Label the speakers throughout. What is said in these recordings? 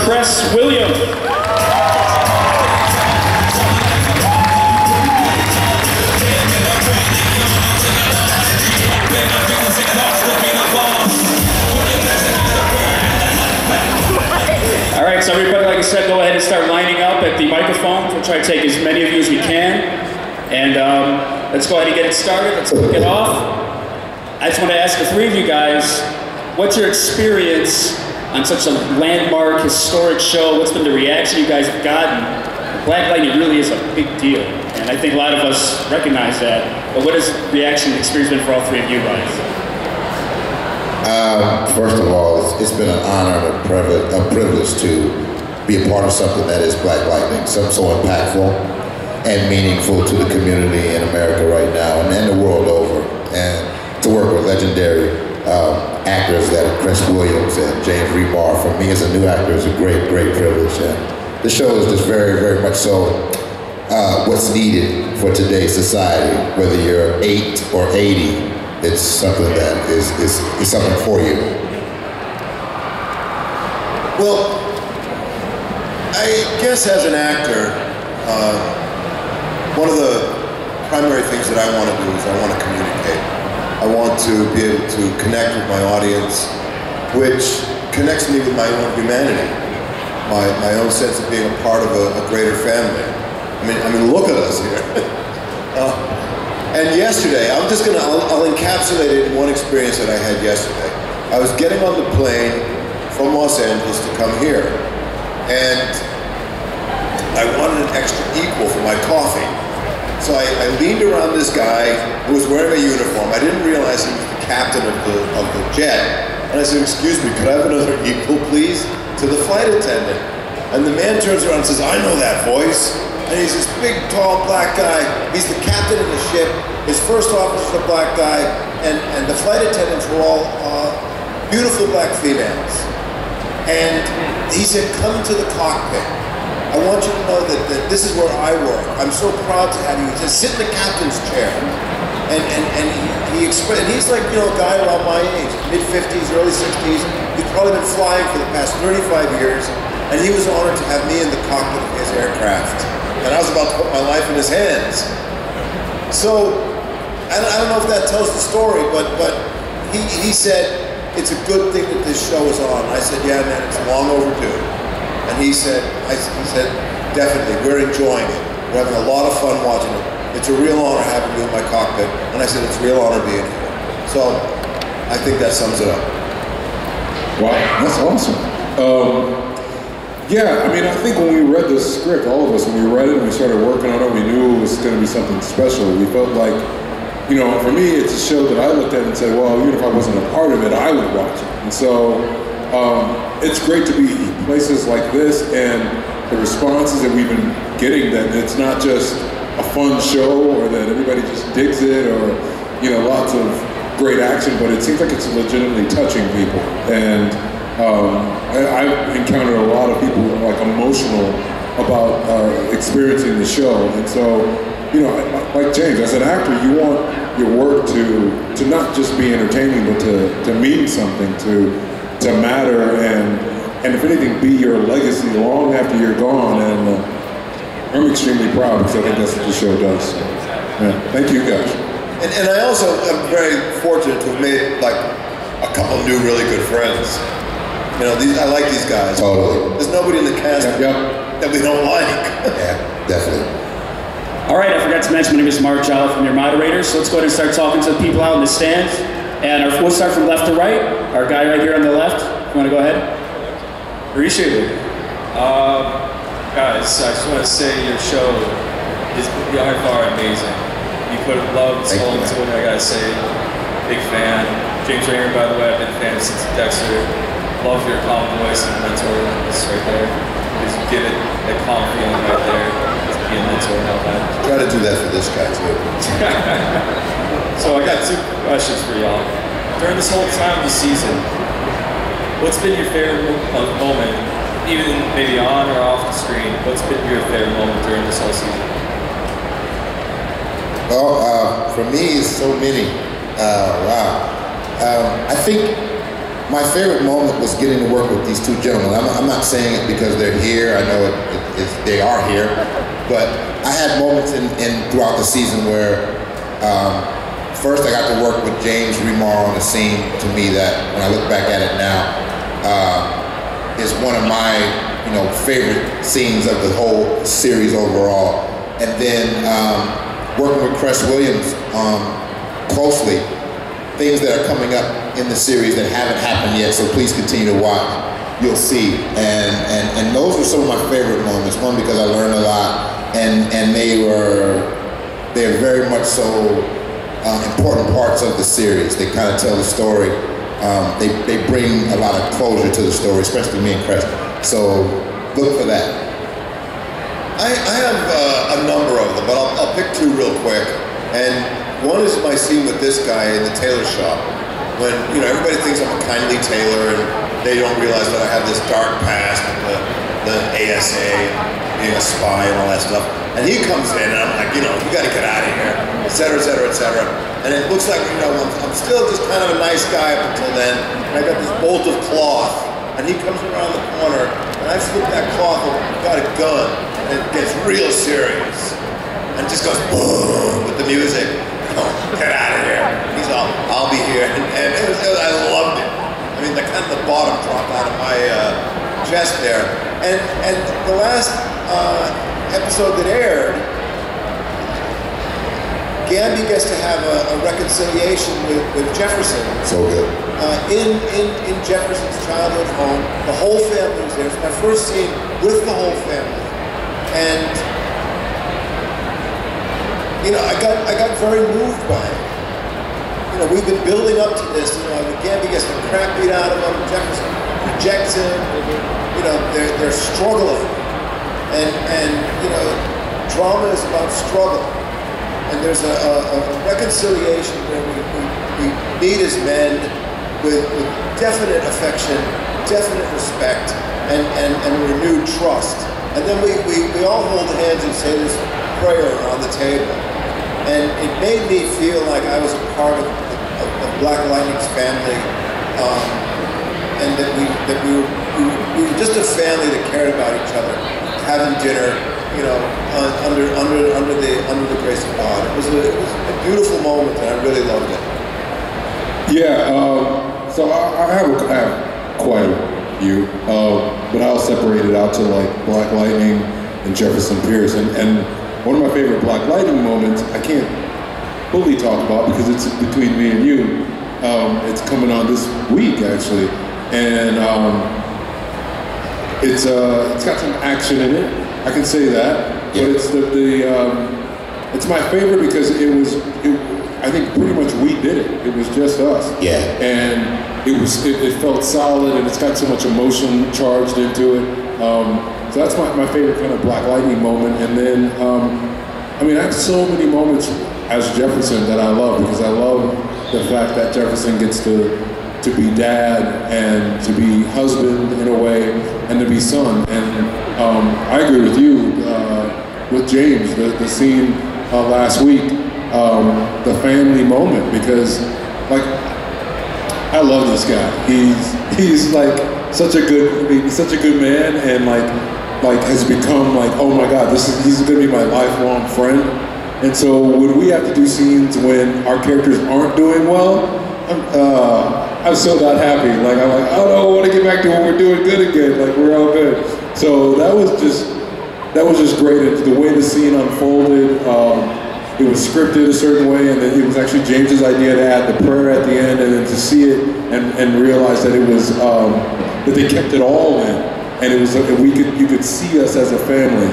Speaker 1: Cress Williams. All right, so everybody, like I said, go ahead and start lining up at the microphone. We'll try to take as many of you as we can. And let's go ahead and get it started. Let's kick it off. I just want to ask the three of you guys, what's your experience on such a landmark, historic show? What's been the reaction you guys have gotten? Black Lightning really is a big deal, and I think a lot of us recognize that. But what has the reaction and experience been for all three of you guys?
Speaker 2: First of all, it's been an honor and a privilege to be a part of something that is Black Lightning, something so impactful and meaningful to the community in America right now and the world over. And to work with legendary actors that are Cress Williams and James Remar, for me as a new actor, is a great, great privilege. And the show is just very, very much so what's needed for today's society. Whether you're 8 or 80, it's something that is something for you.
Speaker 3: Well, I guess as an actor, one of the primary things that I want to do is I want to communicate. I want to be able to connect with my audience, which connects me with my own humanity, my own sense of being a part of a greater family. I mean, look at us here. And yesterday, I'll encapsulate it in one experience that I had yesterday. I was getting on the plane from Los Angeles to come here, and I wanted an extra equal for my coffee. So I leaned around this guy who was wearing a uniform. I didn't realize he was the captain of the jet. And I said, "Excuse me, could I have another equal, please?" to the flight attendant. And the man turns around and says, "I know that voice." And he's this big, tall, black guy. He's the captain of the ship. His first officer's a black guy. And the flight attendants were all beautiful black females. And he said, "Come to the cockpit. I want you to know that this is where I work. I'm so proud to have you." He says, "Sit in the captain's chair." And he's like, a guy around my age, mid-50s, early 60s. He's probably been flying for the past 35 years. And he was honored to have me in the cockpit of his aircraft. And I was about to put my life in his hands. So, I don't know if that tells the story, but he said, "It's a good thing that this show is on." I said, "Yeah, man, it's long overdue." And he said, "Definitely, we're enjoying it. We're having a lot of fun watching it. It's a real honor having you in my cockpit." And I said, "It's a real honor being here." So, I think that sums it up.
Speaker 4: Wow, that's awesome. Yeah, I mean, I think when we read the script, all of us, when we read it and we started working on it, we knew it was going to be something special. We felt like, for me, it's a show that I looked at and said, well, even if I wasn't a part of it, I would watch it. And so, it's great to be places like this and the responses that we've been getting, that it's not just a fun show or that everybody just digs it or, lots of great action, but it seems like it's legitimately touching people. And I've encountered a lot of people who are emotional about experiencing the show. And so, like James, as an actor, you want your work to not just be entertaining, but to mean something, to matter, and if anything, be your legacy long after you're gone. And I'm extremely proud because I think that's what the show does. So, yeah, thank you guys.
Speaker 3: And I also am very fortunate to have made a couple new really good friends. I like these guys.
Speaker 2: Totally.
Speaker 3: There's nobody in the cast that we don't like.
Speaker 2: Yeah, definitely.
Speaker 1: All right, I forgot to mention, my name is Mark Jolly from your moderators, so let's go ahead and start talking to the people out in the stands. And we'll start from left to right. Our guy right here on the left, you want to go ahead?
Speaker 5: Appreciate it. Guys, I just want to say your show is by far amazing. You put love and soul into it, I gotta say. Big fan. James Remar, by the way, I've been a fan since Dexter. Love your calm voice and mentor-ness right there. Just give it that calm feeling right there. Just be a mentor and all that.
Speaker 3: Try to do that for this guy too.
Speaker 5: So I got 2 questions for y'all. During this whole time of the season, what's been your favorite moment, even maybe on or off the screen? What's been your favorite moment during this whole season?
Speaker 2: Well, for me, it's so many. Wow. I think My favorite moment was getting to work with these two gentlemen. I'm not saying it because they're here. I know they are here, but I had moments in throughout the season where first I got to work with James Remar on a scene to me that, when I look back at it now, is one of my favorite scenes of the whole series overall. And then working with Cress closely, things that are coming up in the series that haven't happened yet, so please continue to watch. You'll see. And those were some of my favorite moments. One, because I learned a lot, and they're very much so important parts of the series. They kind of tell the story. They bring a lot of closure to the story, especially me and Cress. So look for that.
Speaker 3: I have a number of them, but I'll pick two real quick. And one is my scene with this guy in the tailor shop, when everybody thinks I'm a kindly tailor, and they don't realize that I have this dark past with the ASA, being a spy and all that stuff. And he comes in, and I'm like, you got to get out of here, et cetera, et cetera, et cetera. And it looks like I'm still just kind of a nice guy up until then. And I got this bolt of cloth, and he comes around the corner, and I flip that cloth over, got a gun, and it gets real serious. And just goes boom with the music. Get out of here. He's all, I'll be here. And I loved it. I mean, the bottom dropped out of my chest there. And the last episode that aired, Gambi gets to have a reconciliation with Jefferson.
Speaker 2: So good.
Speaker 3: In Jefferson's childhood home. The whole family was there. It's my first scene with the whole family. And I got very moved by it. We've been building up to this. Gambi gets the crap beat out of him. Jefferson rejects him. They're struggling, and drama is about struggle. And there's a reconciliation where we meet as men with definite affection, definite respect, and renewed trust. And then we all hold hands and say this prayer on the table. And it made me feel like I was a part of Black Lightning's family, and that we were just a family that cared about each other, having dinner, under the grace of God. It was a beautiful moment, and I really loved it.
Speaker 4: Yeah. So I have quite a few, but I'll separate it out to like Black Lightning and Jefferson Pierce, and one of my favorite Black Lightning moments, I can't fully talk about because it's between me and you. It's coming on this week, actually, and it's got some action in it. I can say that, yeah. But it's it's my favorite because I think pretty much we did it. It was just us.
Speaker 2: Yeah.
Speaker 4: And it felt solid, and it's got so much emotion charged into it. So that's my favorite kind of Black Lightning moment. And then, I have so many moments as Jefferson that I love, because I love the fact that Jefferson gets to be dad and to be husband in a way, and to be son. And I agree with you with James, the scene last week, the family moment, because I love this guy. He's like such a good man, and like has become like, oh my God, he's gonna be my lifelong friend. And so when we have to do scenes when our characters aren't doing well, I'm so not happy. I'm like, oh no, I want to get back to when we're doing good again. Like, we're all good. So that was just great. The way the scene unfolded, it was scripted a certain way, and then it was actually James's idea to add the prayer at the end, and then to see it and realize that it was that they kept it all in, and it was you could see us as a family.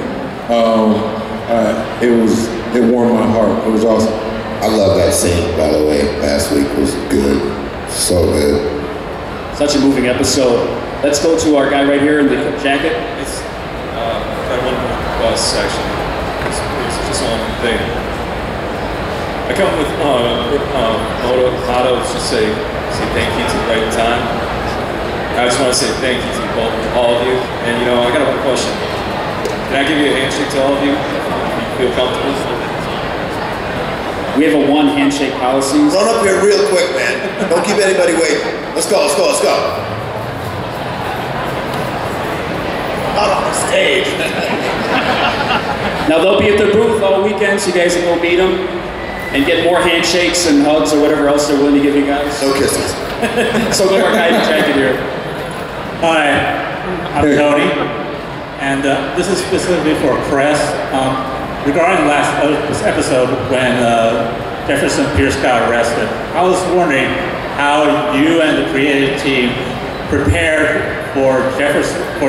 Speaker 4: It warmed my heart. It was awesome.
Speaker 2: I love that scene, by the way. Last week was good. So good.
Speaker 1: Such a moving episode. Let's go to our guy right here in the jacket.
Speaker 5: It's that one bus section. It's just one thing. I come with motto just say thank you to the right time. I just want to say thank you to all of you. And I got one question. Can I give you a handshake to all of you? If you feel comfortable?
Speaker 1: We have a one handshake policy.
Speaker 3: Run up here real quick, man. Don't keep anybody waiting. Let's go, let's go, let's go. Not on the stage.
Speaker 1: Now they'll be at their booth all weekend, so you guys can go meet them and get more handshakes and hugs or whatever else they're willing to give you guys.
Speaker 3: No kisses.
Speaker 1: So go to our guy in jacket here.
Speaker 6: Hi, I'm Tony, and this is specifically for Cress. Regarding last episode when Jefferson Pierce got arrested, I was wondering how you and the creative team prepared for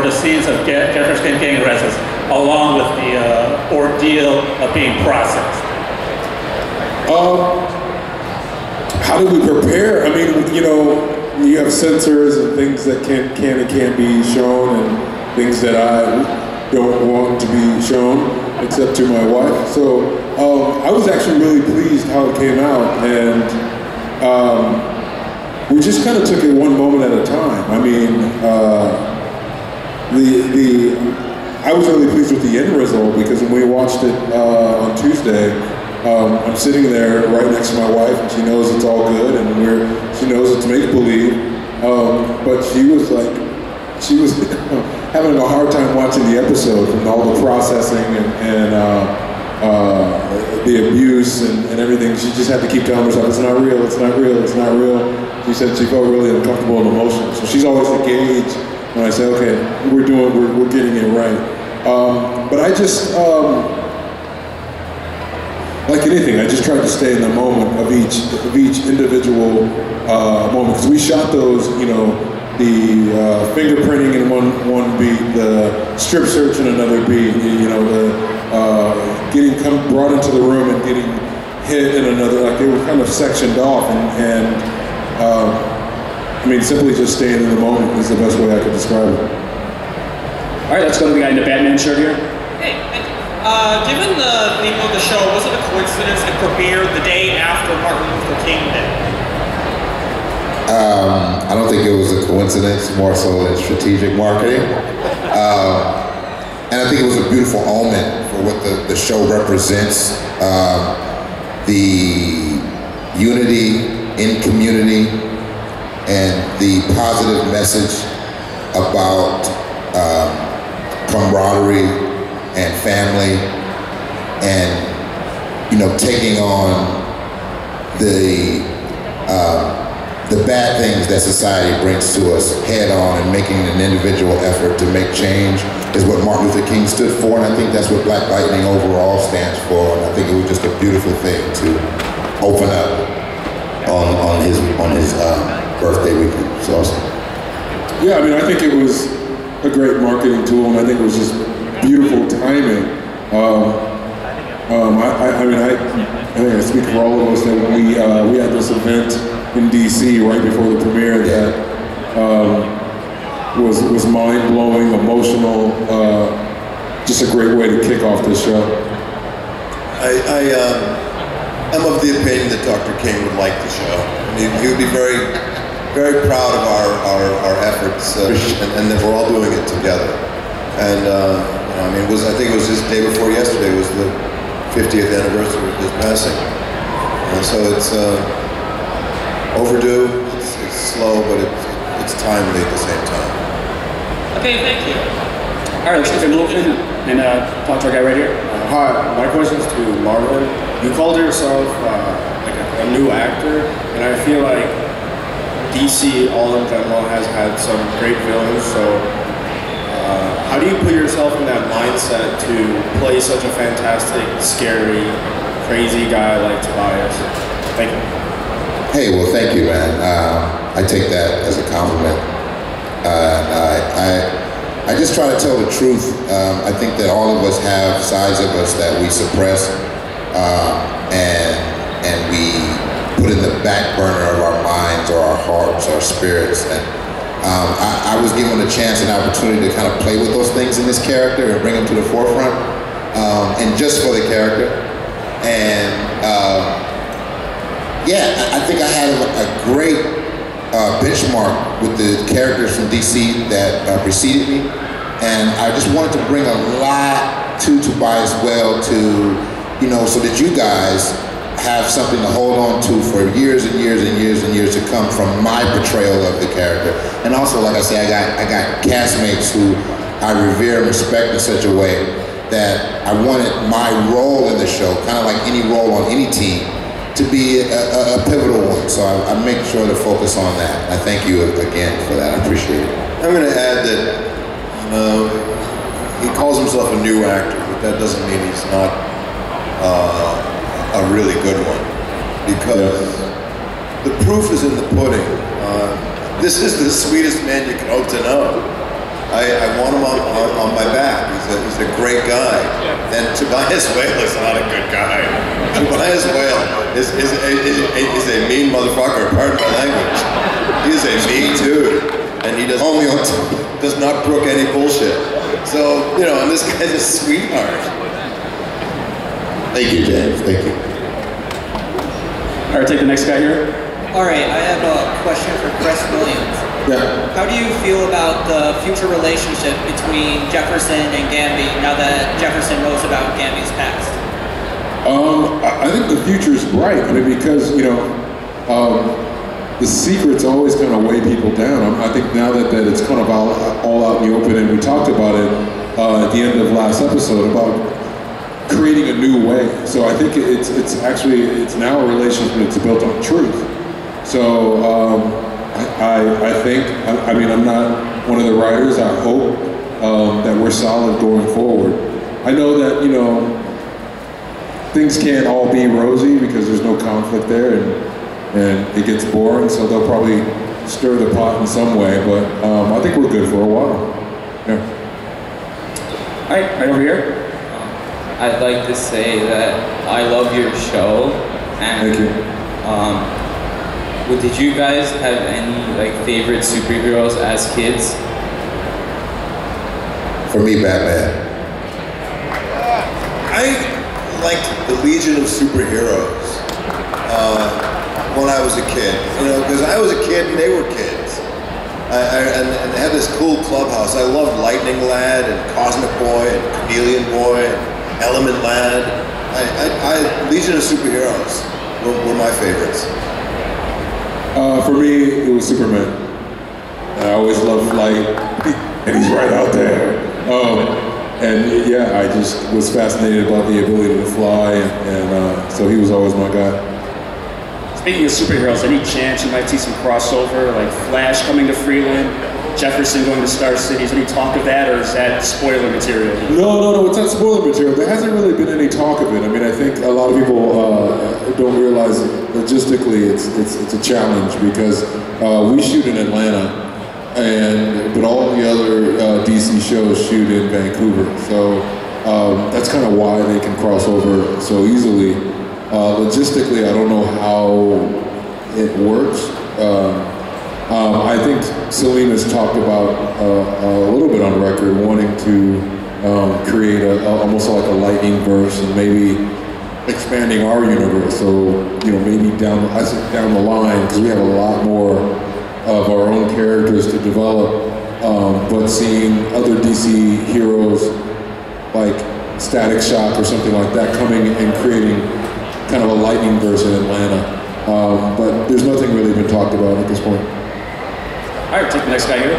Speaker 6: the scenes of Jefferson getting arrested, along with the ordeal of being processed.
Speaker 4: How do we prepare? I mean, you know, you have censors and things that can and can't be shown, and things that I don't want to be shown, except to my wife. So I was actually really pleased how it came out, and we just kind of took it one moment at a time. I mean, I was really pleased with the end result, because when we watched it on Tuesday, I'm sitting there right next to my wife, and she knows it's all good, and she knows it's make-believe, but she was having a hard time watching the episode from all the processing and the abuse and everything. She just had to keep telling herself, it's not real, it's not real, it's not real. She said she felt really uncomfortable and emotional. So she's always the gauge when I say, okay, we're getting it right. But I just, like anything, I just tried to stay in the moment of each individual moment, because we shot those, you know, the fingerprinting in one beat, the strip search in another beat, you know, the getting brought into the room and getting hit in another, like they were kind of sectioned off, and I mean, simply just staying in the moment is the best way I could describe it.
Speaker 1: All right, let's go to the guy in the Batman shirt here.
Speaker 7: Hey, given the theme of the show, was it a coincidence it premiered the day after Martin Luther King Day?
Speaker 2: I don't think it was a coincidence, more so than strategic marketing. And I think it was a beautiful omen for what the show represents. The unity in community and the positive message about camaraderie and family, and, you know, taking on the bad things that society brings to us head on, and making an individual effort to make change is what Martin Luther King stood for, and I think that's what Black Lightning overall stands for, and I think it was just a beautiful thing to open up on his birthday weekend. It's awesome.
Speaker 4: Yeah, I mean, I think it was a great marketing tool, and I think it was just beautiful timing. I think I speak for all of us that we had this event in DC right before the premiere that was mind-blowing, emotional, just a great way to kick off this show.
Speaker 3: I'm of the opinion that Dr. King would like the show. He would be very, very proud of our efforts, and that we're all doing it together. And I mean, I think it was just the day before yesterday was the 50th anniversary of his passing. And so it's overdue, it's slow, but it's timely at the same time.
Speaker 7: Okay, thank you.
Speaker 1: All right, let's get a little bit and talk to our guy right here.
Speaker 8: Hi, my question is to Marvin. You called yourself like a new actor, and I feel like DC all in general has had some great villains, so how do you put yourself in that mindset to play such a fantastic, scary, crazy guy like Tobias? Thank you.
Speaker 2: Hey, well, thank you, man. I take that as a compliment. I just try to tell the truth. I think that all of us have sides of us that we suppress and we put in the back burner of our minds or our hearts, our spirits. And I was given a chance and opportunity to kind of play with those things in this character and bring them to the forefront, and just for the character. And yeah, I think I had a great benchmark with the characters from DC that preceded me, and I just wanted to bring a lot to Tobias well, to, you know, so that you guys have something to hold on to for years and years and years and years to come from my portrayal of the character. And also, like I say, I got castmates who I revere and respect in such a way that I wanted my role in the show, kind of like any role on any team, to be a pivotal one. So I make sure to focus on that. I thank you again for that. I appreciate it.
Speaker 3: I'm going to add that he calls himself a new actor, but that doesn't mean he's not a really good one, because the proof is in the pudding. This is the sweetest man you can hope to know. I want him on my back. He's a great guy. And Tobias Whale is not a good guy. Tobias Whale is a mean motherfucker, pardon my language. He is a mean dude. And he does not brook any bullshit. So, and this guy's a sweetheart.
Speaker 2: Thank you, James. Thank you.
Speaker 1: All right, take the next guy here.
Speaker 9: All right, I have a question for Cress Williams.
Speaker 2: Yeah.
Speaker 9: How do you feel about the future relationship between Jefferson and Gambi now that Jefferson knows about Gambi's past?
Speaker 4: I think the future's bright. I mean, because the secrets always kind of weigh people down. I think now that it's kind of all out in the open, and we talked about it at the end of last episode about creating a new way. So I think it's now a relationship that's built on truth. So I think, I'm not one of the writers. I hope that we're solid going forward. I know that, things can't all be rosy because there's no conflict there, and it gets boring, so they'll probably stir the pot in some way, but I think we're good for a while. Yeah.
Speaker 1: All right over here.
Speaker 10: I'd like to say that I love your show, and
Speaker 4: Thank you.
Speaker 10: Did you guys have any favorite superheroes as kids?
Speaker 2: For me, Batman.
Speaker 3: I liked the Legion of Superheroes when I was a kid, because I was a kid and they were kids. And they had this cool clubhouse. I loved Lightning Lad and Cosmic Boy and Chameleon Boy and Element Lad. Legion of Superheroes were my favorites.
Speaker 4: For me, it was Superman. I always loved light, and he's right out there. And yeah, I just was fascinated about the ability to fly, and so he was always my guy.
Speaker 1: Speaking of superheroes, any chance you might see some crossover, like Flash coming to Freeland, Jefferson going to Star City? Is any talk of that, or is that spoiler material?
Speaker 4: No, it's not spoiler material. There hasn't really been any talk of it. I mean, I think a lot of people don't realize logistically it's a challenge, because we shoot in Atlanta, but all the other DC shows shoot in Vancouver. So that's kind of why they can cross over so easily. Logistically, I don't know how it works. I think Selena's talked about a little bit on record wanting to create almost like a lightning verse, and maybe expanding our universe. So maybe down the line, because we have a lot more of our own characters to develop. But seeing other DC heroes like Static Shock or something like that coming and creating kind of a lightning verse in Atlanta. But there's nothing really been talked about at this point.
Speaker 1: All right, take the next guy here.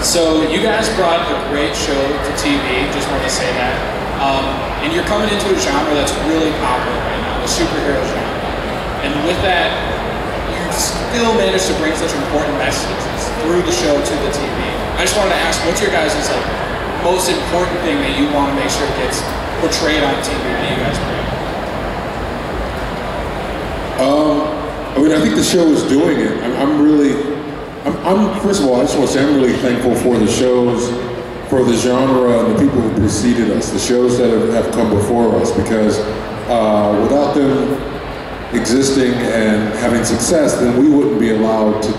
Speaker 11: So you guys brought a great show to TV, just want to say that. And you're coming into a genre that's really popular right now, the superhero genre. And with that, you still managed to bring such important messages through the show to the TV. I just wanted to ask, what's your guys' most important thing that you want to make sure gets portrayed on TV that you guys bring?
Speaker 4: I think the show is doing it. First of all, I just want to say I'm really thankful for the shows, for the genre and the people who preceded us, the shows that have come before us, because without them existing and having success, then we wouldn't be allowed to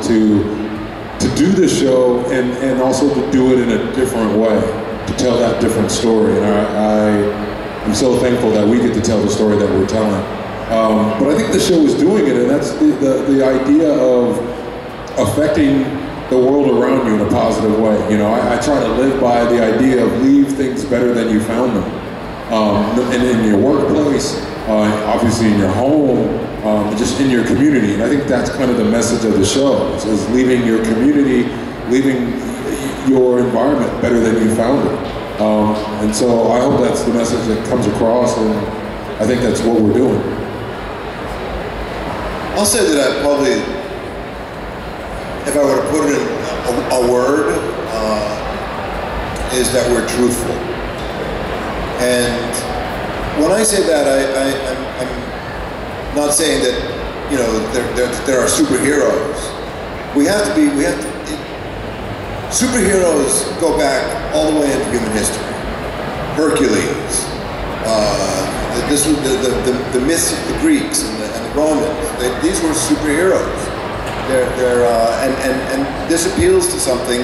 Speaker 4: do the show and also to do it in a different way, to tell that different story. And I'm so thankful that we get to tell the story that we're telling. But I think the show is doing it, and that's the idea of affecting the world around you in a positive way. I try to live by the idea of leave things better than you found them. And in your workplace, obviously in your home, just in your community. And I think that's kind of the message of the show, is leaving your community, leaving your environment better than you found it. And so I hope that's the message that comes across, and I think that's what we're doing.
Speaker 3: I'll say that I probably, if I were to put it in a word, is that we're truthful. And when I say that, I'm not saying that, you know, there are superheroes. Superheroes go back all the way into human history. Hercules, the myths of the Greeks and the Romans. These were superheroes. And this appeals to something,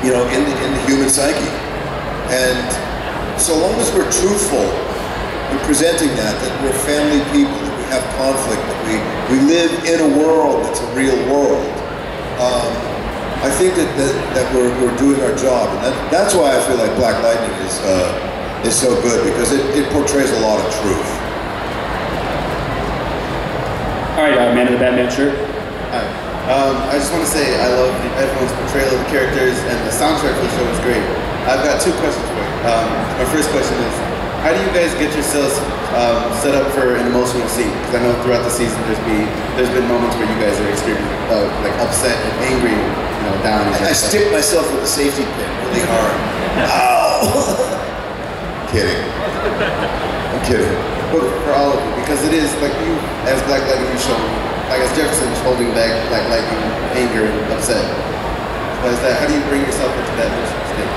Speaker 3: you know, in the human psyche. And so long as we're truthful in presenting that we're family people, that we have conflict, that we live in a world that's a real world, I think that we're doing our job. And that's why I feel like Black Lightning is so good, because it portrays a lot of truth.
Speaker 1: All right, man in the Batman shirt.
Speaker 12: Hi. I just want to say I love everyone's portrayal of the characters, and the soundtrack for the show was great. I've got two questions for you. My first question is, how do you guys get yourselves set up for an emotional scene? Because I know throughout the season there's been moments where you guys are extremely like upset and angry, you know, down.
Speaker 3: I stick myself with a safety pin really hard. Ow! Kidding. I'm kidding.
Speaker 12: But for all of you, because it is like you, as Black Lightning, you show, like as Jefferson is holding back Black Lightning anger and upset. How do you bring yourself into that state?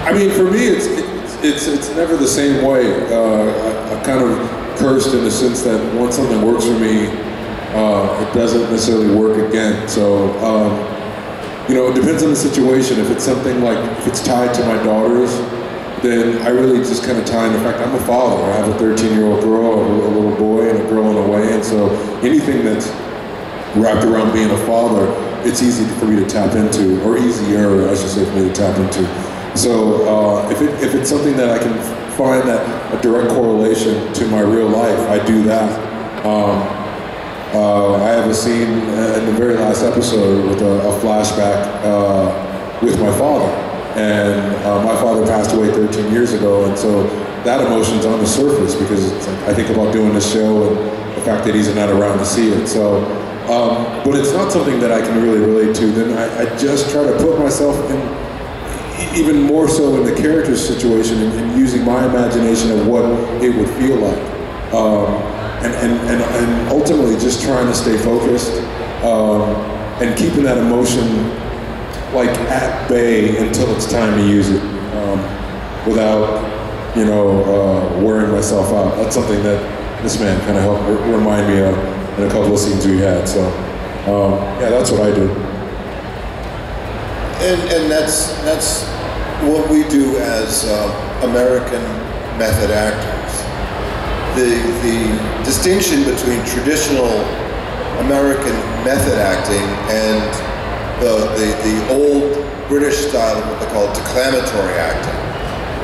Speaker 4: I mean, for me, it's never the same way. I'm kind of cursed in the sense that once something works for me, it doesn't necessarily work again. So, you know, it depends on the situation. If it's something like, if it's tied to my daughters, then I really just kind of tie in the fact I'm a father. I have a 13-year-old girl, a little boy, and a girl on the way, and so anything that's wrapped around being a father, it's easy for me to tap into, or easier, I should say, for me to tap into. So if it's something that I can find that a direct correlation to my real life, I do that. I have a scene in the very last episode with a flashback with my father. And my father passed away 13 years ago, and so that emotion's on the surface because it's like, I think about doing this show and the fact that he's not around to see it. So, but it's not something that I can really relate to. Then I just try to put myself in, even more so in the character's situation, and using my imagination of what it would feel like, and ultimately just trying to stay focused and keeping that emotion like at bay until it's time to use it, without, you know, wearing myself out. That's something that this man kind of helped remind me of in a couple of scenes we had. So, yeah, that's what I do.
Speaker 3: And that's what we do as American method actors. The distinction between traditional American method acting and the old British style of what they call declamatory acting,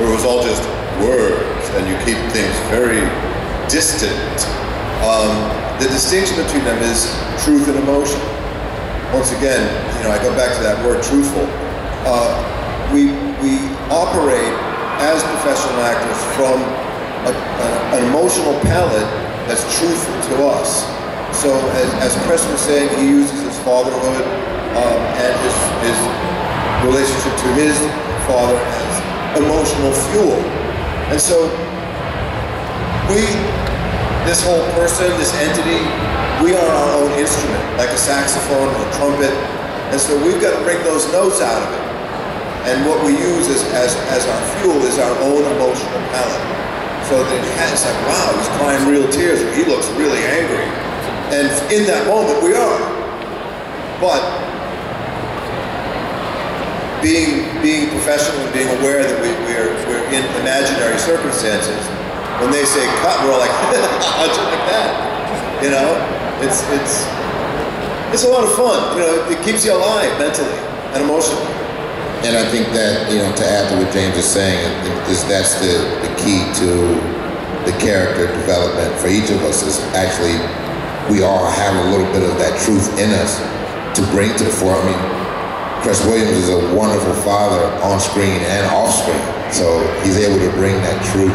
Speaker 3: where it was all just words and you keep things very distant. The distinction between them is truth and emotion. Once again, you know, I go back to that word, truthful. We operate as professional actors from an emotional palette that's truthful to us. So as Cress was saying, he uses his fatherhood and his relationship to his father as emotional fuel. And so this whole person, this entity, we are our own instrument, like a saxophone or a trumpet. And so we've got to bring those notes out of it. And what we use as our fuel is our own emotional palette. So that it's like, wow, he's crying real tears, or he looks really angry. And in that moment, we are. But being professional and being aware that we're in imaginary circumstances, when they say cut, we're all like, just like that. You know, it's a lot of fun. You know, it keeps you alive mentally and emotionally.
Speaker 2: And I think that, to add to what James is saying, is that's the key to the character development for each of us, is actually we all have a little bit of that truth in us to bring to the fore. I mean, Cress Williams is a wonderful father on screen and off screen, so he's able to bring that truth.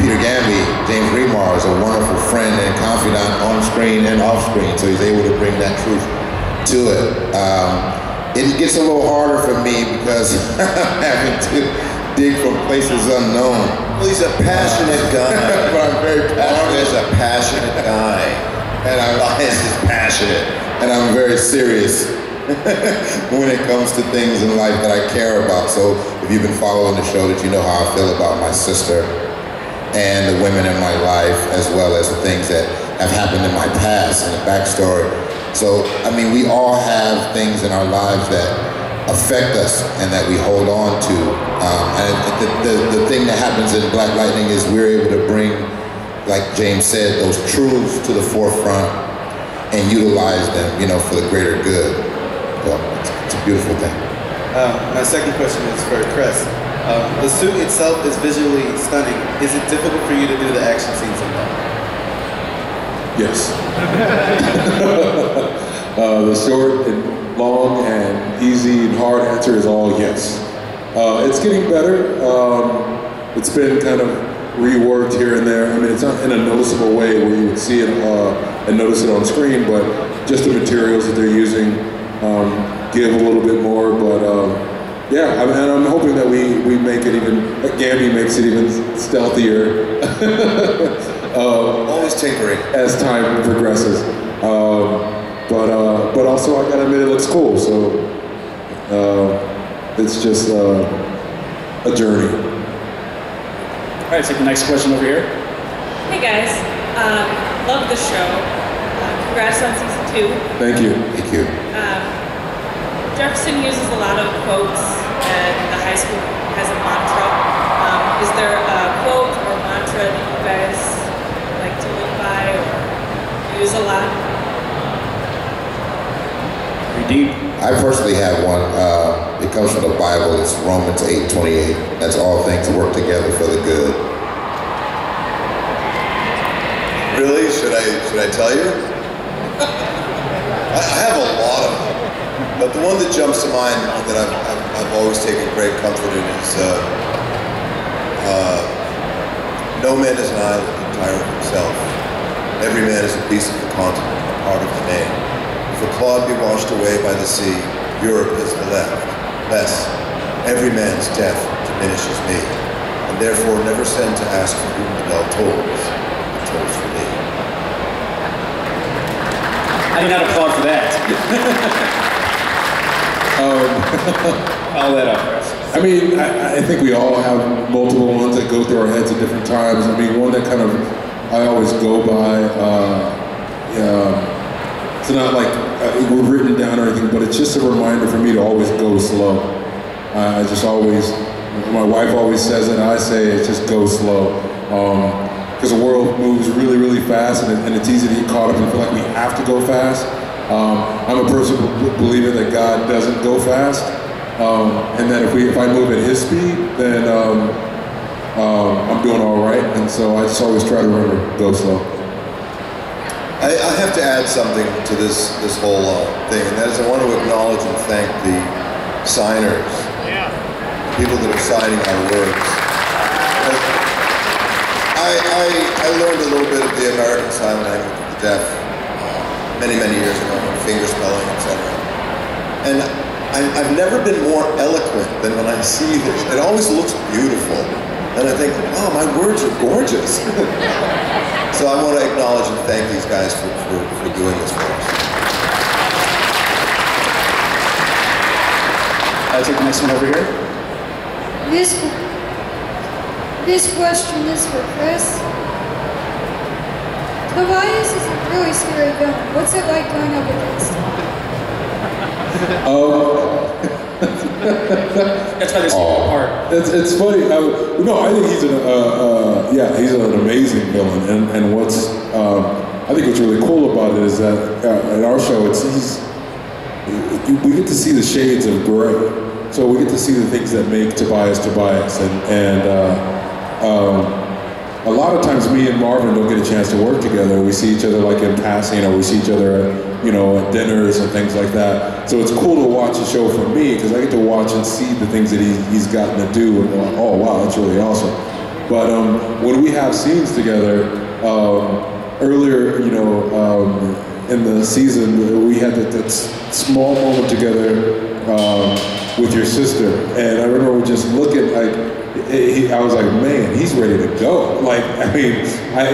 Speaker 2: Peter Gambi, James Remar, is a wonderful friend and confidant on screen and off screen, so he's able to bring that truth to it. It gets a little harder for me because I'm having to dig from places unknown.
Speaker 3: Well, he's a passionate guy.
Speaker 2: But I'm very passionate.
Speaker 3: Marvin is a passionate guy.
Speaker 2: And
Speaker 3: Tobias is passionate.
Speaker 2: And I'm very serious when it comes to things in life that I care about. So if you've been following the show, that you know how I feel about my sister and the women in my life, as well as the things that have happened in my past and the backstory. So, I mean, we all have things in our lives that affect us and that we hold on to. And the thing that happens in Black Lightning is we're able to bring, like James said, those truths to the forefront and utilize them, for the greater good. So it's a beautiful thing.
Speaker 12: My second question is for Cress. The suit itself is visually stunning. Is it difficult for you to do the action scenes in that?
Speaker 4: Yes. The short and long and easy and hard answer is all yes. It's getting better. It's been kind of reworked here and there. I mean, it's not in a noticeable way where you would see it and notice it on screen, but just the materials that they're using give a little bit more. But yeah, and I'm hoping that we make it even, Gambi makes it even stealthier.
Speaker 3: Always tinkering.
Speaker 4: As time progresses. But also I gotta admit it looks cool, so it's just a journey.
Speaker 1: All right, take the next question over here.
Speaker 13: Hey guys, love the show. Congrats on season 2.
Speaker 4: Thank you.
Speaker 2: Thank you.
Speaker 13: Jefferson uses a lot of quotes, and the high school has a mantra. Is there a quote or mantra that you guys like to live by or use a lot?
Speaker 1: Pretty deep.
Speaker 2: I personally have one. It comes from the Bible. It's Romans 8:28. That's all things work together for the good.
Speaker 3: Really? Should I tell you? I have a lot of them, but the one that jumps to mind that I've always taken great comfort in is no man is an island entire of himself. Every man is a piece of the continent, a part of the name. If a clod be washed away by the sea, Europe is the left. Thus, every man's death diminishes me, and therefore never send to ask for whom the bell tolls, it tolls for me.
Speaker 1: I did not applaud for that. Follow that up, Chris.
Speaker 4: I mean, I think we all have multiple ones that go through our heads at different times. I mean, one that kind of I always go by, it's not like we're written down or anything, but it's just a reminder for me to always go slow. I just always, my wife always says it, and I say it, just go slow. Because the world moves really, really fast, and it's easy to get caught up and feel like we have to go fast. I'm a person who believes that God doesn't go fast, and that if I move at His speed, then I'm doing all right. And so I just always try to remember, go slow.
Speaker 3: I have to add something to this whole thing, and that is I want to acknowledge and thank the signers, people that are signing our words. I learned a little bit of the American Sign Language of the deaf many years ago, finger spelling, etc. And I've never been more eloquent than when I see this. It always looks beautiful. And I think, wow, my words are gorgeous. So I want to acknowledge and thank these guys for doing this for us.
Speaker 1: I'll take the next one over here.
Speaker 14: This question is for Chris. Tobias is a really scary villain. What's it like going up against him?
Speaker 1: That's why they split apart.
Speaker 4: It's funny. No, I think he's an amazing villain. And what's I think what's really cool about it is that in our show, we get to see the shades of gray. So we get to see the things that make Tobias, and a lot of times me and Marvin don't get a chance to work together. We see each other like in passing, or we see each other at dinners and things like that. So it's cool to watch a show for me, because I get to watch and see the things that he's gotten to do, and go, oh wow, that's really awesome. But when we have scenes together, earlier, in the season, we had that small moment together with your sister, and I remember just looking like, I was like, man, he's ready to go. Like, I mean, I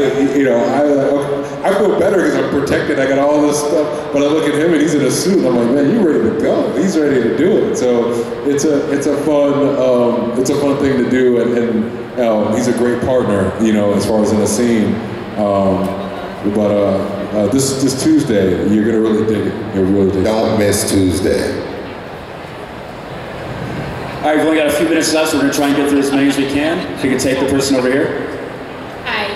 Speaker 4: feel better because I'm protected. I got all this stuff, but I look at him and he's in a suit. I'm like, man, you're ready to go. He's ready to do it. So it's a fun thing to do, and he's a great partner, as far as in a scene. But this Tuesday, you're gonna really dig it. You'll really dig it.
Speaker 2: Don't miss Tuesday.
Speaker 1: All right, we've only got a few minutes left, so we're going to try and get through as many as we can. If you could take the person over here.
Speaker 15: Hi.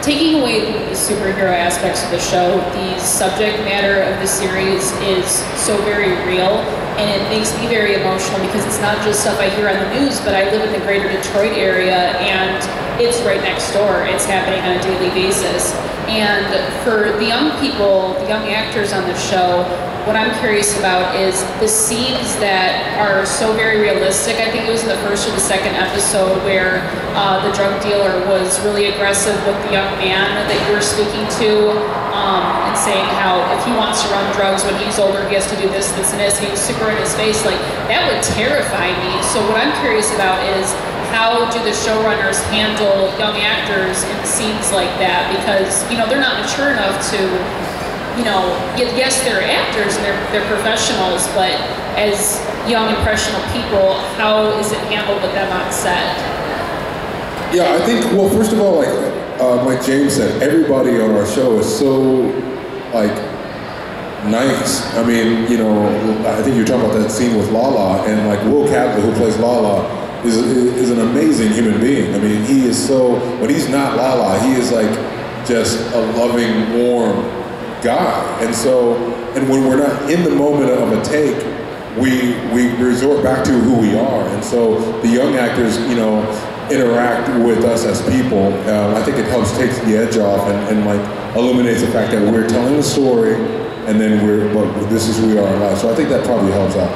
Speaker 15: Taking away the superhero aspects of the show, the subject matter of the series is so very real, and it makes me very emotional because it's not just stuff I hear on the news, but I live in the greater Detroit area, and it's right next door. It's happening on a daily basis. And for the young people, the young actors on the show, what I'm curious about is the scenes that are so very realistic. I think it was in the first or the second episode where the drug dealer was really aggressive with the young man that you were speaking to, and saying how if he wants to run drugs when he's older, he has to do this, this, and this. He was super in his face. Like, that would terrify me. So what I'm curious about is, how do the showrunners handle young actors in scenes like that? Because, they're not mature enough to, yes, they're actors and they're professionals, but as young, impressionable people, how is it handled with them on set?
Speaker 4: Yeah, I think, well, first of all, like James said, everybody on our show is so, nice. I mean, I think you're talking about that scene with Lala, and Will Cadley, who plays Lala, is an amazing human being. I mean, he is so, when he's not Lala, he is just a loving, warm guy. And so, and when we're not in the moment of a take, we resort back to who we are. And so the young actors, interact with us as people. I think it helps take the edge off and illuminates the fact that we're telling a story, and then but this is who we are in life. So I think that probably helps out.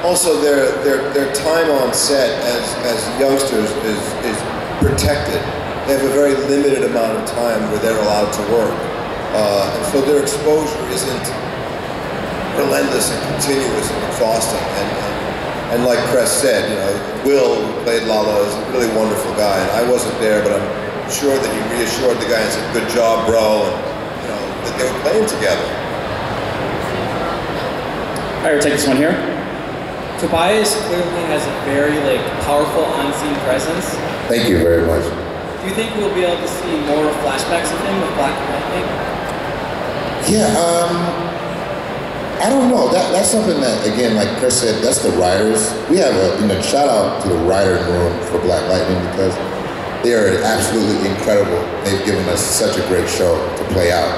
Speaker 3: Also, their time on set as youngsters is protected. They have a very limited amount of time where they're allowed to work. And so their exposure isn't relentless and continuous and exhausting. And like Cress said, Will, who played Lala, is a really wonderful guy. And I wasn't there, but I'm sure that he reassured the guy and said, "Good job, bro," and that they were playing together.
Speaker 1: All right, we'll take this one here.
Speaker 9: Tobias clearly has a very powerful on-scene presence.
Speaker 2: Thank you very much.
Speaker 9: Do you think we'll be able to see more flashbacks of him with Black Lightning?
Speaker 2: Yeah, I don't know. That's something that, again, like Chris said, that's the writers. We have a shout out to the writer room for Black Lightning, because they are absolutely incredible. They've given us such a great show to play out.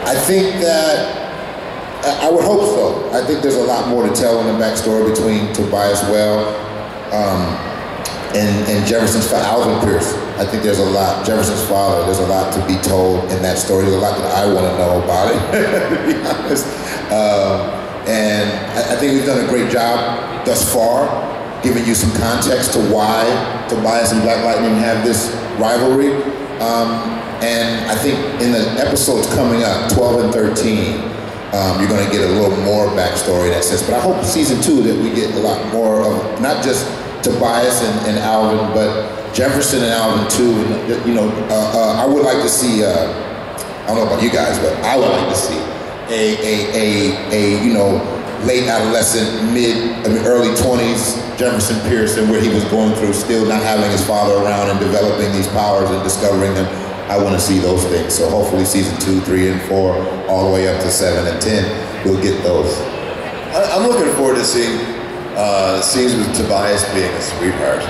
Speaker 2: I think that I would hope so. I think there's a lot more to tell in the backstory between Tobias and Jefferson's father, Alvin Pierce. I think there's a lot, Jefferson's father, there's a lot to be told in that story. There's a lot that I want to know about it, to be honest. And I think we've done a great job thus far, giving you some context to why Tobias and Black Lightning have this rivalry. And I think in the episodes coming up, 12 and 13, you're going to get a little more backstory in that sense. But I hope season 2 that we get a lot more of not just Tobias and Alvin, but Jefferson and Alvin too. And, I would like to see, I don't know about you guys, but I would like to see a late adolescent, early 20s Jefferson Pearson, where he was going through still not having his father around and developing these powers and discovering them. I want to see those things. So hopefully season 2, 3, and 4, all the way up to 7 and 10, we'll get those.
Speaker 3: I'm looking forward to seeing scenes with Tobias being a sweetheart.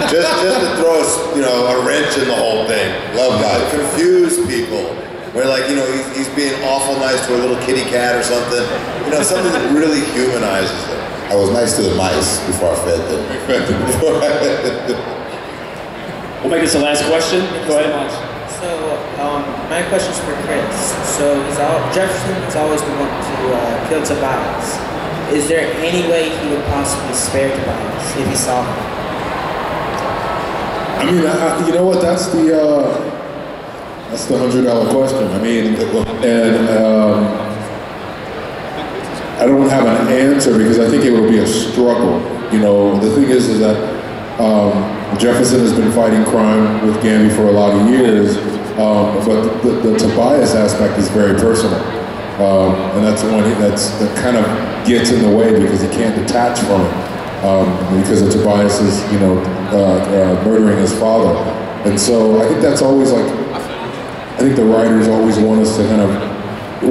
Speaker 3: just to throw a wrench in the whole thing.
Speaker 2: Love life.
Speaker 3: Confuse people. where like, you know, he's being awful nice to a little kitty cat or something. You know, something that really humanizes them.
Speaker 2: I was nice to the mice before I fed them.
Speaker 1: We'll make this the last question. Go ahead.
Speaker 16: So, my question's for Chris. So, Jefferson has always been wanting to kill Tobias. Is there any way he would possibly spare Tobias if he saw him?
Speaker 4: I mean, you know what? That's the $100 question. I mean, and I don't have an answer because I think it will be a struggle. You know, the thing is that Jefferson has been fighting crime with Gambi for a lot of years, but the Tobias aspect is very personal, and that's the one that kind of gets in the way because he can't detach from it because of Tobias's, you know, murdering his father, and so I think that's always like, I think the writers always want us to kind of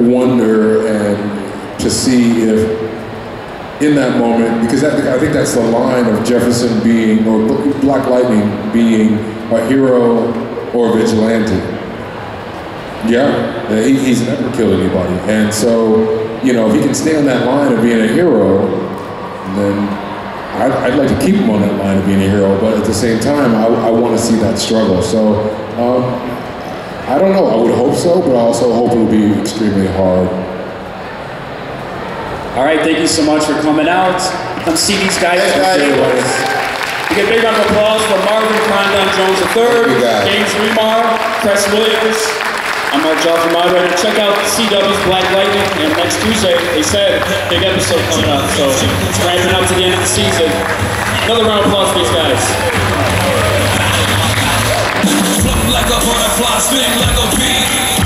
Speaker 4: wonder and to see if in that moment, because I think that's the line of Jefferson being, or Black Lightning being a hero or a vigilante. Yeah, he's never killed anybody. And so, you know, if he can stay on that line of being a hero, then I'd like to keep him on that line of being a hero, but at the same time, I want to see that struggle. So, I don't know, I would hope so, but I also hope it will be extremely hard.
Speaker 1: All right, thank you so much for coming out. Come see these guys. We get a big round of applause for Marvin Krondon Jones III, James Remar, Cress Williams. I'm Mark Jefferson, and check out CW's Black Lightning. And next Tuesday, they said, big episode coming up. So it's ramping up to the end of the season. Another round of applause for these guys.
Speaker 17: Like a butterfly, sting like a bee.